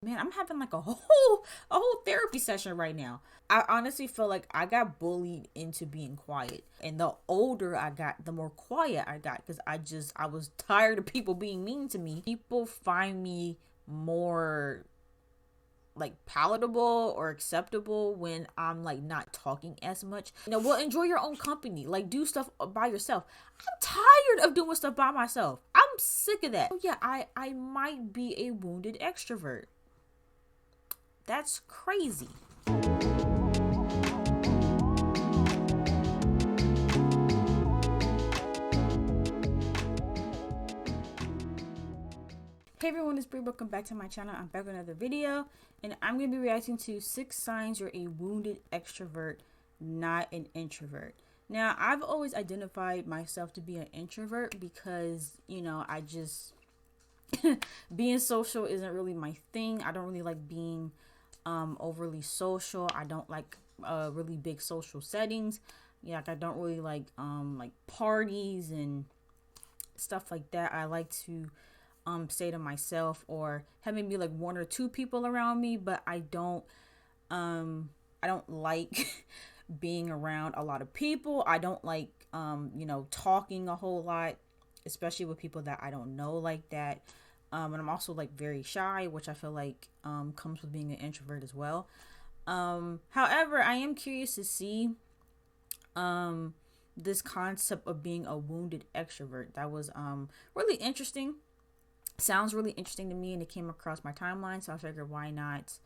Man, I'm having like a whole therapy session right now. I honestly feel like I got bullied into being quiet. And the older I got, the more quiet I got because I was tired of people being mean to me. People find me more like palatable or acceptable when I'm like not talking as much. Well, enjoy your own company. Like do stuff by yourself. I'm tired of doing stuff by myself. I'm sick of that. Oh yeah, I might be a wounded extrovert. That's crazy. Hey everyone, it's Brie. Welcome back to my channel. I'm back with another video, and I'm going to be reacting to 6 signs you're a wounded extrovert, not an introvert. Now, I've always identified myself to be an introvert because, I just, being social isn't really my thing. I don't really like being overly social. I don't like really big social settings. Yeah, like I don't really like parties and stuff like that. I like to stay to myself or have maybe like one or two people around me, but I don't like being around a lot of people. I don't like talking a whole lot, especially with people that I don't know like that. And I'm also like very shy, which I feel like comes with being an introvert as well. However, I am curious to see this concept of being a wounded extrovert. That was really interesting. Sounds really interesting to me, and it came across my timeline, so I figured why not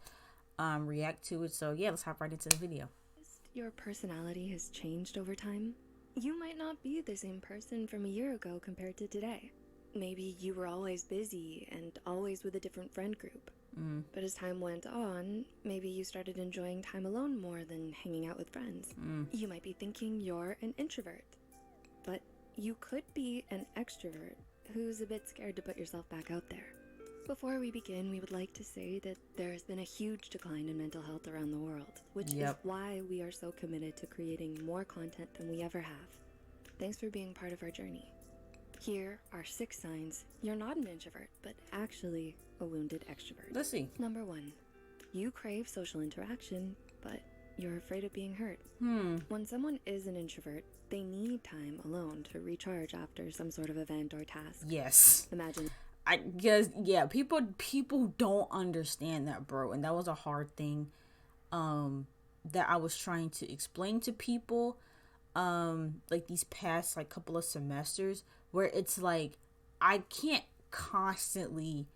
react to it. So yeah, let's hop right into the video. Your personality has changed over time. You might not be the same person from a year ago compared to today. Maybe you were always busy and always with a different friend group. But as time went on, maybe you started enjoying time alone more than hanging out with friends. You might be thinking you're an introvert, but you could be an extrovert who's a bit scared to put yourself back out there. Before we begin, we would like to say that there has been a huge decline in mental health around the world, which is why we are so committed to creating more content than we ever have. Thanks for being part of our journey. Here are 6 signs you're not an introvert, but actually a wounded extrovert. Let's see. Number 1, you crave social interaction, but you're afraid of being hurt. When someone is an introvert, they need time alone to recharge after some sort of event or task. Yes. Imagine. I guess, yeah, people don't understand that, bro. And that was a hard thing that I was trying to explain to people like these past like couple of semesters, where it's like I can't constantly,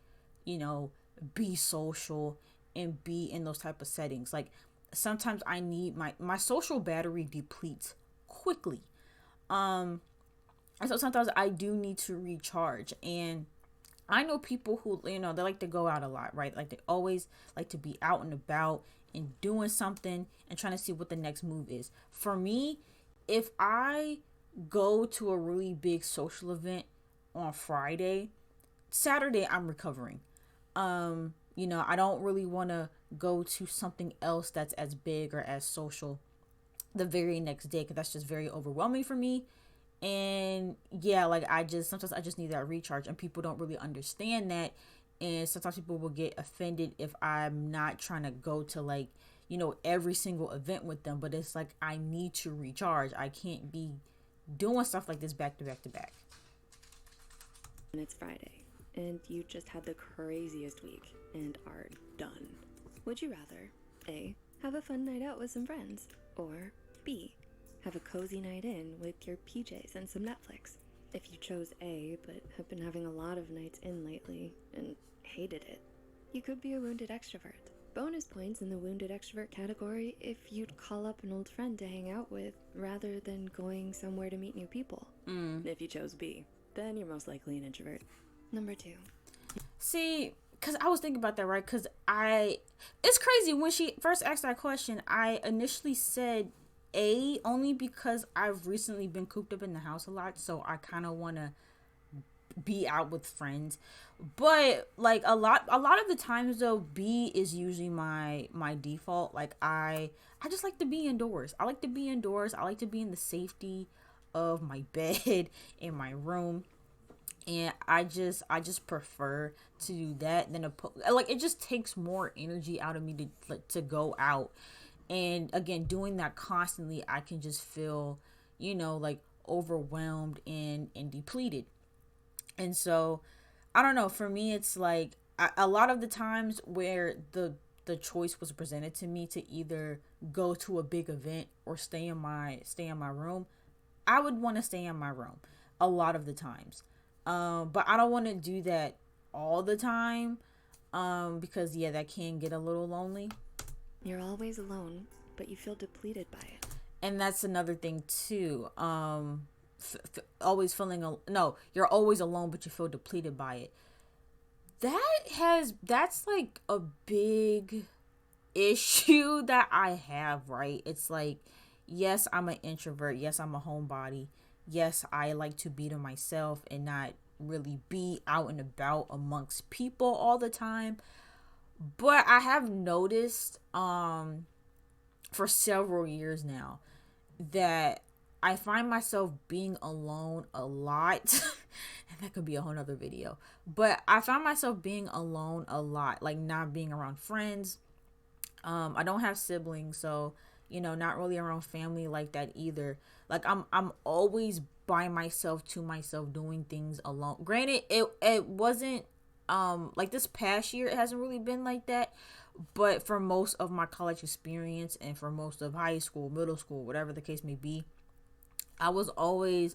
be social and be in those type of settings. Like sometimes I need my social battery depletes quickly. And so sometimes I do need to recharge. And I know people who, they like to go out a lot, right? Like they always like to be out and about and doing something and trying to see what the next move is. For me, if I go to a really big social event on Friday, Saturday I'm recovering. I don't really want to go to something else that's as big or as social the very next day, because that's just very overwhelming for me. And yeah, like sometimes I just need that recharge, and people don't really understand that. And sometimes people will get offended if I'm not trying to go to like every single event with them, but it's like I need to recharge. I can't be doing stuff like this back to back to back. And it's Friday, and you just had the craziest week and are done. Would you rather A, have a fun night out with some friends, or B, have a cozy night in with your PJs and some Netflix? If you chose A, but have been having a lot of nights in lately and hated it, you could be a wounded extrovert. Bonus points in the wounded extrovert category if you'd call up an old friend to hang out with rather than going somewhere to meet new people. If you chose B, then you're most likely an introvert. Number 2. See, because I was thinking about that, right? Because it's crazy. When she first asked that question, I initially said A, only because I've recently been cooped up in the house a lot, so I kind of want to be out with friends. But like a lot of the times though, B is usually my default. Like I just like to be indoors. I like to be indoors. I like to be in the safety of my bed in my room. And I just prefer to do that than like, it just takes more energy out of me to to go out. And again, doing that constantly, I can just feel, like overwhelmed and depleted. And so, I don't know, for me it's like, a lot of the times where the choice was presented to me to either go to a big event or stay in my room, I would want to stay in my room a lot of the times. But I don't want to do that all the time, because yeah, that can get a little lonely. You're always alone, but you feel depleted by it. And that's another thing too. Always feeling no, you're always alone, but you feel depleted by it. That's like a big issue that I have, right? It's like, yes, I'm an introvert. Yes, I'm a homebody. Yes, I like to be to myself and not really be out and about amongst people all the time. But I have noticed for several years now that I find myself being alone a lot. And that could be a whole nother video. But I find myself being alone a lot, like not being around friends. I don't have siblings, so not really around family like that either. Like I'm always by myself, to myself, doing things alone. Granted, it wasn't like this past year, it hasn't really been like that. But for most of my college experience and for most of high school, middle school, whatever the case may be, I always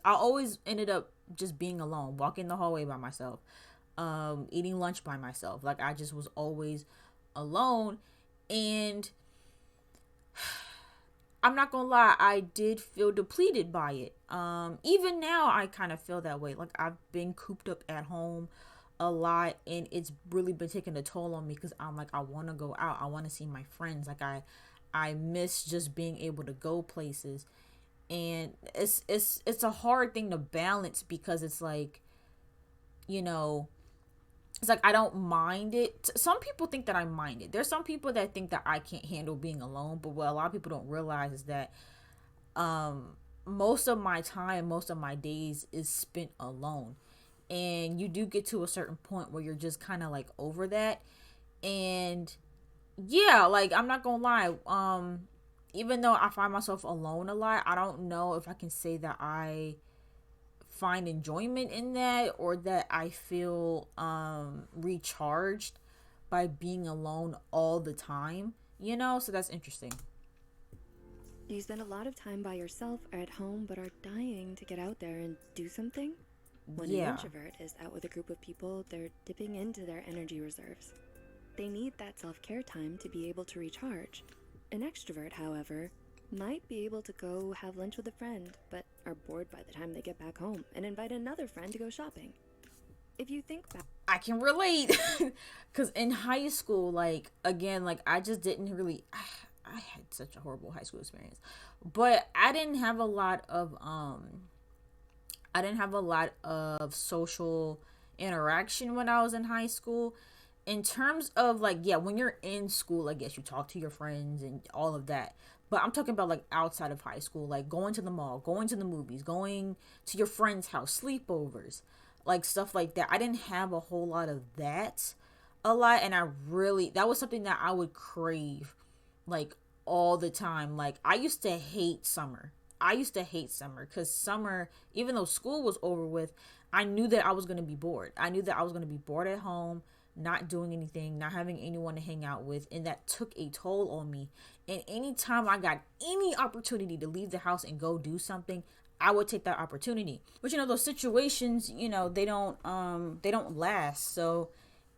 ended up just being alone, walking the hallway by myself, eating lunch by myself. Like, I just was always alone. And I'm not gonna lie, I did feel depleted by it. Even now I kind of feel that way. Like, I've been cooped up at home a lot, and it's really been taking a toll on me, because I'm like, I want to go out, I want to see my friends. Like, I miss just being able to go places. And it's a hard thing to balance, because it's like, you know it's like, I don't mind it. Some people think that I mind it. There's some people that think that I can't handle being alone, but what a lot of people don't realize is that most of my time, most of my days is spent alone. And you do get to a certain point where you're just kind of like over that. And yeah, like, I'm not gonna lie, even though I find myself alone a lot, I don't know if I can say that I find enjoyment in that, or that I feel recharged by being alone all the time, so that's interesting. Do you spend a lot of time by yourself or at home but are dying to get out there and do something? When an Yeah. introvert is out with a group of people, they're dipping into their energy reserves. They need that self-care time to be able to recharge. An extrovert, however, might be able to go have lunch with a friend, but are bored by the time they get back home and invite another friend to go shopping. If you think back, I can relate. Because in high school, like, again, like, I just didn't really, I had such a horrible high school experience. But I didn't have a lot of social interaction when I was in high school. In terms of, like, yeah, when you're in school, I guess you talk to your friends and all of that. But I'm talking about, like, outside of high school, like going to the mall, going to the movies, going to your friend's house, sleepovers, like stuff like that. I didn't have a whole lot of that a lot. And that was something that I would crave, like, all the time. Like, I used to hate summer. Because summer, even though school was over with, I knew that I was going to be bored. I knew that I was going to be bored at home, not doing anything, not having anyone to hang out with. And that took a toll on me. And anytime I got any opportunity to leave the house and go do something, I would take that opportunity. But those situations, they don't last. So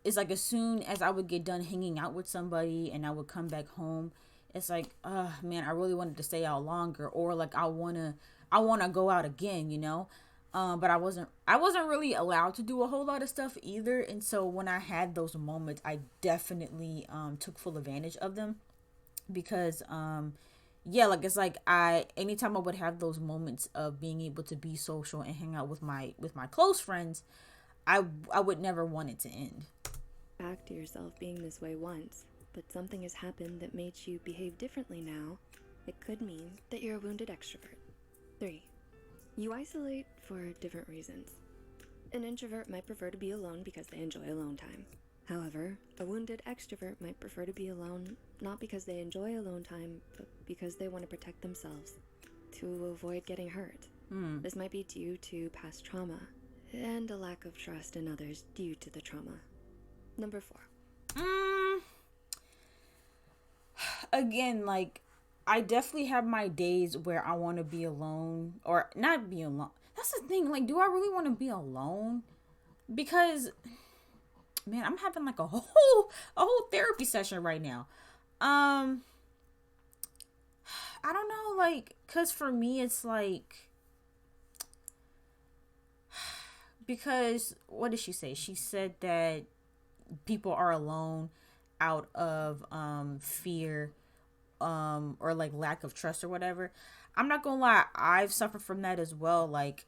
it's like, as soon as I would get done hanging out with somebody and I would come back home, it's like, man, I really wanted to stay out longer, or like, I wanna go out again. But I wasn't really allowed to do a whole lot of stuff either. And so when I had those moments, I definitely took full advantage of them, because yeah, like, it's like, anytime I would have those moments of being able to be social and hang out with my close friends, I would never want it to end. back to yourself being this way once, but something has happened that made you behave differently now, it could mean that you're a wounded extrovert. 3. You isolate for different reasons. An introvert might prefer to be alone because they enjoy alone time. However, a wounded extrovert might prefer to be alone not because they enjoy alone time, but because they want to protect themselves, to avoid getting hurt. This might be due to past trauma and a lack of trust in others due to the trauma. Number 4. Again, like, I definitely have my days where I want to be alone or not be alone. That's the thing. Like, do I really want to be alone? Because, man, I'm having like a whole therapy session right now. I don't know, like, cause for me it's like, because what did she say? She said that people are alone out of fear or like lack of trust or whatever. I'm not gonna lie, I've suffered from that as well, like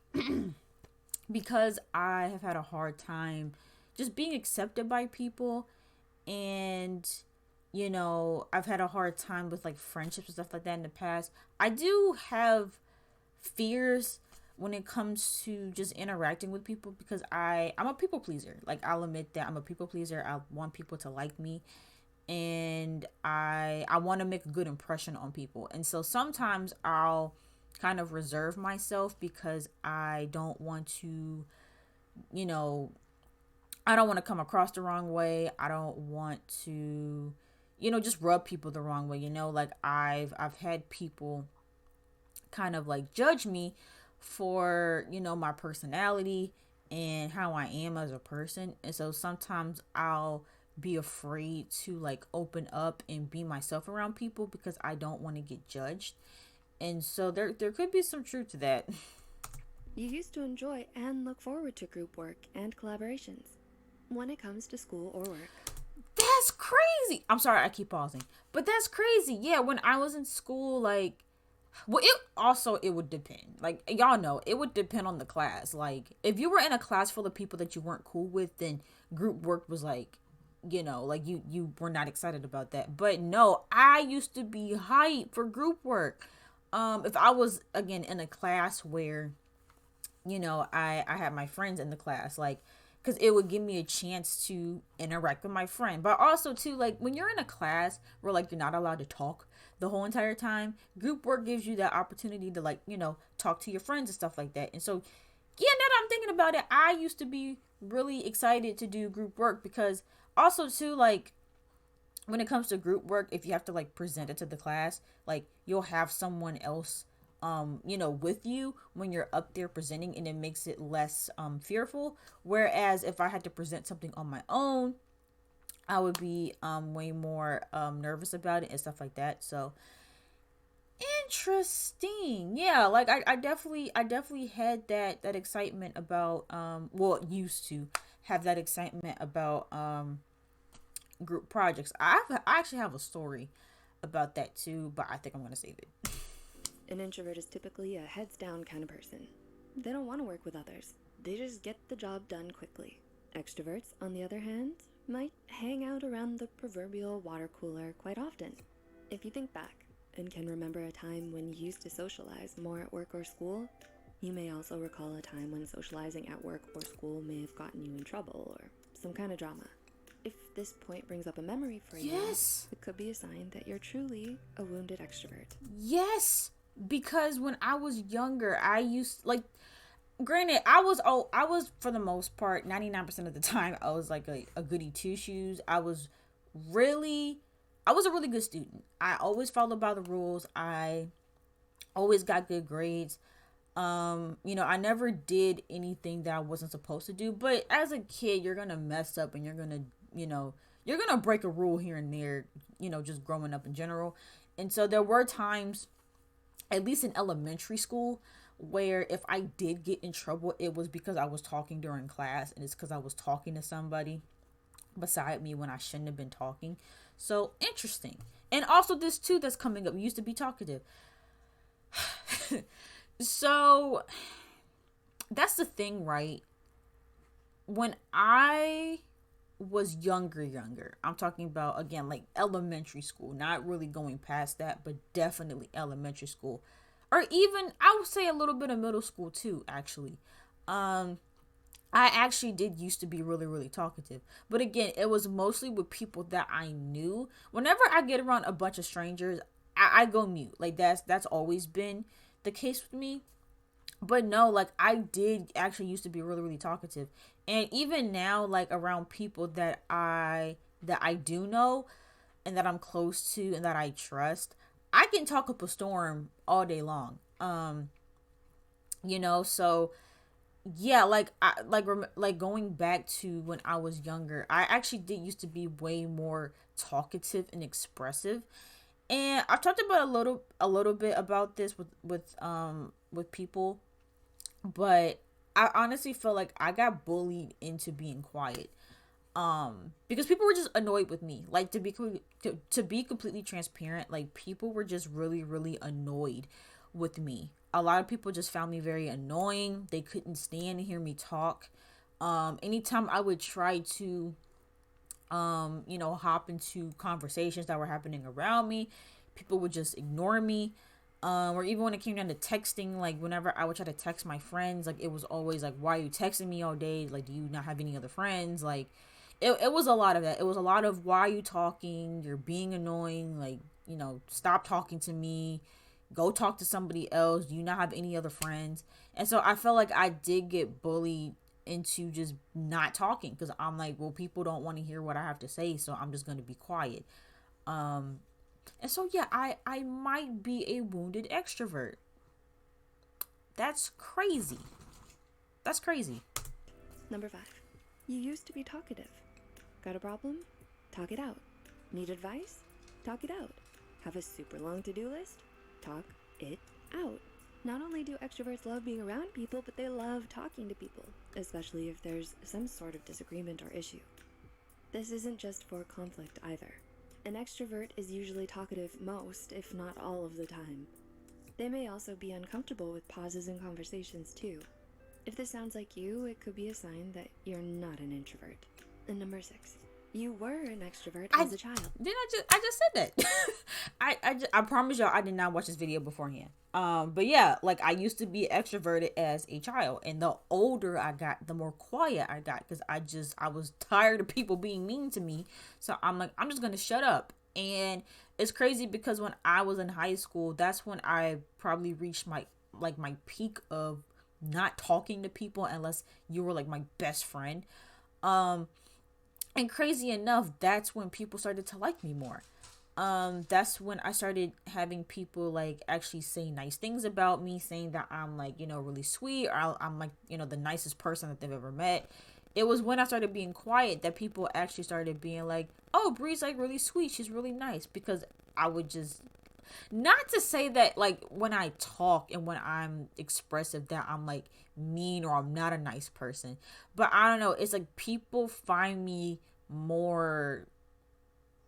because I have had a hard time just being accepted by people, and I've had a hard time with like friendships and stuff like that in the past. I do have fears when it comes to just interacting with people because I'm a people pleaser. Like, I'll admit that I'm a people pleaser. I want people to like me, and I want to make a good impression on people. And so sometimes I'll kind of reserve myself because I don't want to, you know, I don't want to come across the wrong way. I don't want to, just rub people the wrong way. Like, I've had people kind of like judge me for, my personality and how I am as a person. And so sometimes I'll be afraid to like open up and be myself around people because I don't want to get judged. And so there could be some truth to that. You used to enjoy and look forward to group work and collaborations when it comes to school or work. That's crazy. I'm sorry, I keep pausing. But that's crazy. Yeah, when I was in school, like, well, it would depend. Like, y'all know, it would depend on the class. Like, if you were in a class full of people that you weren't cool with, then group work was like, like you were not excited about that. But no, I used to be hyped for group work. If I was again in a class where, I had my friends in the class, like, because it would give me a chance to interact with my friend. But also too, like, when you're in a class where like you're not allowed to talk the whole entire time, group work gives you that opportunity to like, talk to your friends and stuff like that. And so, yeah, now that I'm thinking about it, I used to be really excited to do group work because also too, like, when it comes to group work, if you have to like present it to the class, like, you'll have someone else with you when you're up there presenting, and it makes it less fearful. Whereas if I had to present something on my own, I would be way more nervous about it and stuff like that. So interesting. Yeah, like I definitely had that excitement about used to have that excitement about group projects. I actually have a story about that too, but I think I'm gonna save it. An introvert is typically a heads down kind of person. They don't want to work with others. They just get the job done quickly. Extroverts, on the other hand, might hang out around the proverbial water cooler quite often. If you think back and can remember a time when you used to socialize more at work or school, you may also recall a time when socializing at work or school may have gotten you in trouble or some kind of drama. If this point brings up a memory for you, Yes, it could be a sign that you're truly a wounded extrovert. yes, because when I was younger, I used like, granted, I was for the most part 99% of the time I was like a goody two shoes. I was a really good student. I always followed by the rules. I always got good grades. I never did anything that I wasn't supposed to do. But as a kid, you're gonna mess up and you're gonna break a rule here and there, just growing up in general. And so there were times, at least in elementary school, where if I did get in trouble, it was because I was talking during class, and it's because I was talking to somebody beside me when I shouldn't have been talking. So interesting. And also this too that's coming up. We used to be talkative. So that's the thing, right? When I was younger, I'm talking about again like elementary school, not really going past that, but definitely elementary school. Or even I would say a little bit of middle school too, actually. I actually did used to be really, really talkative. But again, it was mostly with people that I knew. Whenever I get around a bunch of strangers, I go mute. Like that's always been the case with me. But no, like I did actually used to be really, really talkative. And even now, like around people that I do know and that I'm close to and that I trust, I can talk up a storm all day long. So yeah, like going back to when I was younger, I actually did used to be way more talkative and expressive. And I talked about a little bit about this with people, but I honestly feel like I got bullied into being quiet. Because people were just annoyed with me. Like to be completely transparent, like people were just really, really annoyed with me. A lot of people just found me very annoying. They couldn't stand to hear me talk. Anytime I would try to hop into conversations that were happening around me, people would just ignore me. Or even when it came down to texting, like whenever I would try to text my friends, like it was always like, why are you texting me all day? Like, do you not have any other friends? Like, it was a lot of that. It was a lot of, why are you talking? You're being annoying. Like, stop talking to me. Go talk to somebody else. Do you not have any other friends? And so I felt like I did get bullied into just not talking, because I'm like, well, people don't want to hear what I have to say, so I'm just going to be quiet. Um, and so yeah, I might be a wounded extrovert. That's crazy. That's crazy. Number 5. You used to be talkative. Got a problem? Talk it out. Need advice? Talk it out. Have a super long to-do list? Talk it out. Not only do extroverts love being around people, but they love talking to people, especially if there's some sort of disagreement or issue. This isn't just for conflict either. An extrovert is usually talkative most, if not all of the time. They may also be uncomfortable with pauses in conversations too. If this sounds like you, it could be a sign that you're not an introvert. And number 6, you were an extrovert as a child. I just said that. I promise y'all I did not watch this video beforehand. But yeah, like I used to be extroverted as a child, and the older I got, the more quiet I got, because I was tired of people being mean to me. So I'm like, I'm just gonna shut up. And it's crazy because when I was in high school, that's when I probably reached my peak of not talking to people unless you were like my best friend. Um and crazy enough, that's when people started to like me more. That's when I started having people like actually say nice things about me, saying that I'm like, really sweet, or I'm like, the nicest person that they've ever met. It was when I started being quiet that people actually started being like, oh, Bree's like really sweet, she's really nice. Because I would just, not to say that like when I talk and when I'm expressive that I'm like mean or I'm not a nice person, but I don't know, it's like people find me more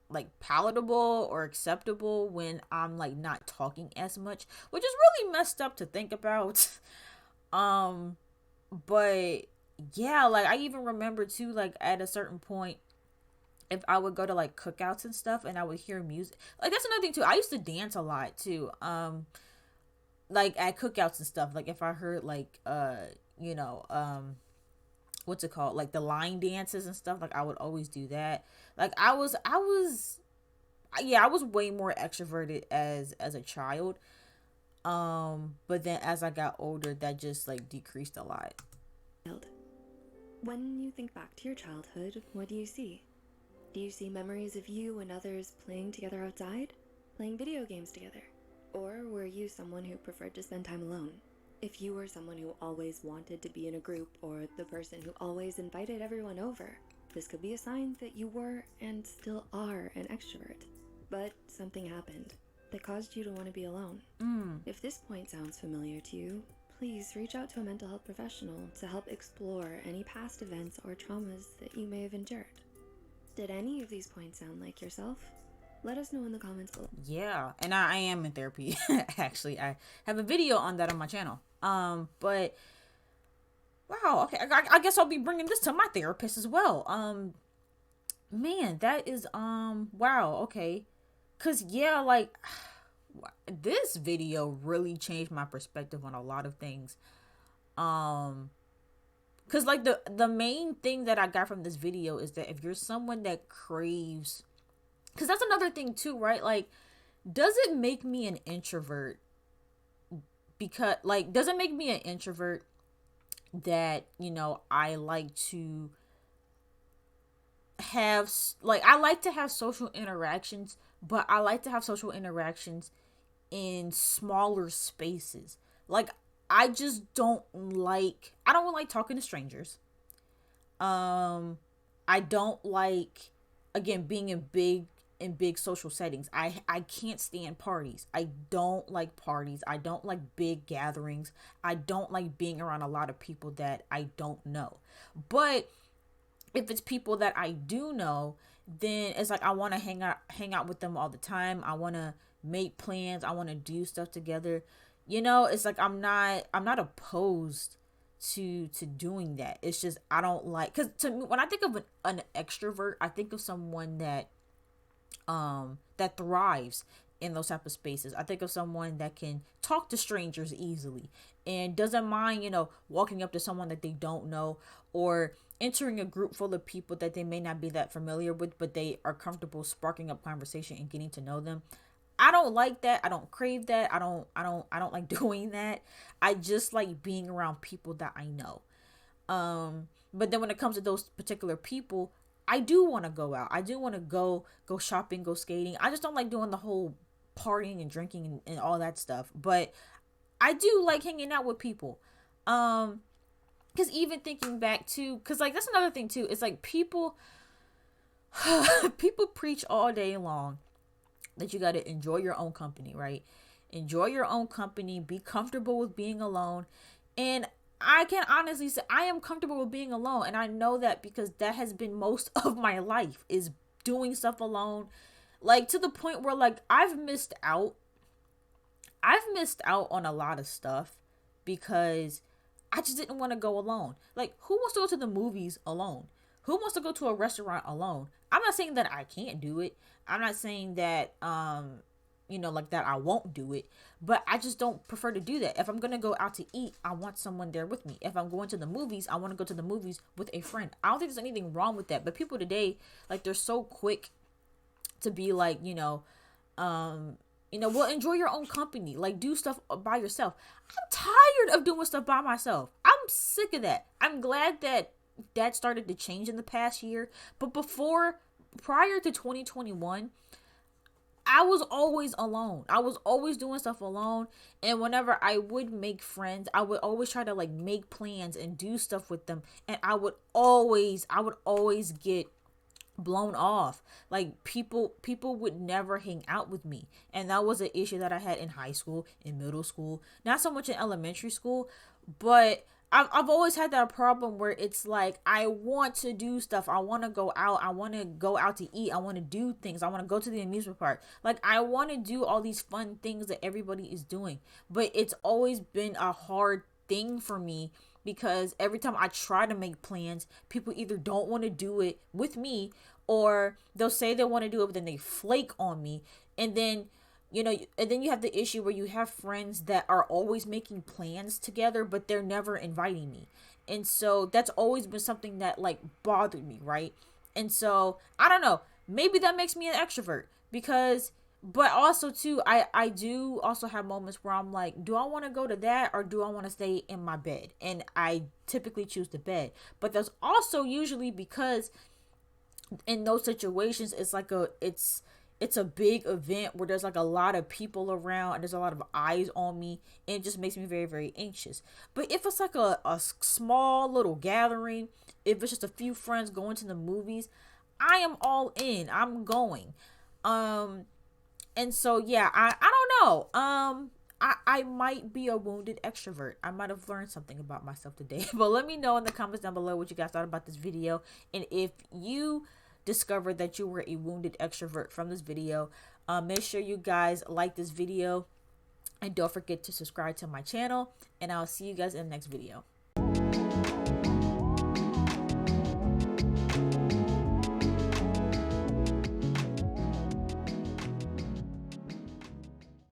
like palatable or acceptable when I'm like not talking as much, which is really messed up to think about. um but yeah, like I even remember too, like at a certain point, if I would go to like cookouts and stuff and I would hear music, like that's another thing too. I used to dance a lot too. Like at cookouts and stuff, like if I heard like you know what's it called, like the line dances and stuff, like I would always do that. Like I was yeah, I was way more extroverted as a child. But then as I got older, that just like decreased a lot. When you think back to your childhood, what do you see? Do you see memories of you and others playing together outside? Playing video games together? Or were you someone who preferred to spend time alone? If you were someone who always wanted to be in a group, or the person who always invited everyone over, this could be a sign that you were and still are an extrovert. But something happened that caused you to want to be alone. If this point sounds familiar to you, please reach out to a mental health professional to help explore any past events or traumas that you may have endured. Did any of these points sound like yourself? Let us know in the comments below. Yeah, and I am in therapy. Actually, I have a video on that on my channel. But wow, okay, I guess I'll be bringing this to my therapist as well. Man, that is wow, okay. Cause yeah, like this video really changed my perspective on a lot of things. Um Cause like the main thing that I got from this video is that if you're someone that craves, cause that's another thing too, right? Like, does it make me an introvert? Because like, does it make me an introvert that, you know, I like to have, like, I like to have social interactions, but I like to have social interactions in smaller spaces. Like, I don't like talking to strangers. I don't like, again, being in big social settings. I can't stand parties. I don't like parties. I don't like big gatherings. I don't like being around a lot of people that I don't know. But if it's people that I do know, then it's like I want to hang out with them all the time. I want to make plans. I want to do stuff together. You know, it's like I'm not opposed to doing that. It's just I don't like, cuz to me, when I think of an extrovert, I think of someone that thrives in those type of spaces. I think of someone that can talk to strangers easily and doesn't mind, you know, walking up to someone that they don't know, or entering a group full of people that they may not be that familiar with, but they are comfortable sparking up conversation and getting to know them. I don't like that. I don't crave that. I don't like doing that. I just like being around people that I know. But then when it comes to those particular people, I do want to go out. I do want to go shopping, go skating. I just don't like doing the whole partying and drinking and all that stuff. But I do like hanging out with people. Because even thinking back to, because like that's another thing too. It's like people people preach all day long that you got to enjoy your own company, right? Enjoy your own company, be comfortable with being alone. And I can honestly say I am comfortable with being alone, and I know that because that has been most of my life, is doing stuff alone. Like, to the point where like I've missed out on a lot of stuff because I just didn't want to go alone. Like, who wants to go to the movies alone? Who wants to go to a restaurant alone? I'm not saying that I can't do it. I'm not saying that you know, like that I won't do it, but I just don't prefer to do that. If I'm going to go out to eat, I want someone there with me. If I'm going to the movies, I want to go to the movies with a friend. I don't think there's anything wrong with that, but people today, like, they're so quick to be like, well, enjoy your own company. Like, do stuff by yourself. I'm tired of doing stuff by myself. I'm sick of that. I'm glad that that started to change in the past year. But prior to 2021, I was always alone. I was always doing stuff alone. And whenever I would make friends, I would always try to like make plans and do stuff with them. And I would always get blown off. Like, people would never hang out with me, and that was an issue that I had in high school, in middle school, not so much in elementary school. But I've always had that problem where it's like I want to do stuff. I want to go out. I want to go out to eat. I want to do things. I want to go to the amusement park. Like, I want to do all these fun things that everybody is doing, but it's always been a hard thing for me because every time I try to make plans, people either don't want to do it with me, or they'll say they want to do it, but then they flake on me. And then, and then you have the issue where you have friends that are always making plans together, but they're never inviting me. And so that's always been something that like bothered me, right? And so I don't know, maybe that makes me an extrovert because, but also too, I do also have moments where I'm like, do I want to go to that or do I want to stay in my bed? And I typically choose the bed. But that's also usually because in those situations it's a big event where there's like a lot of people around and there's a lot of eyes on me, and it just makes me very, very anxious. But if it's like a small little gathering, if it's just a few friends going to the movies, I am all in. I'm going. And so yeah, I don't know. I might be a wounded extrovert. I might have learned something about myself today. But let me know in the comments down below what you guys thought about this video, and if you discovered that you were a wounded extrovert from this video. Make sure you guys like this video, and don't forget to subscribe to my channel, and I'll see you guys in the next video.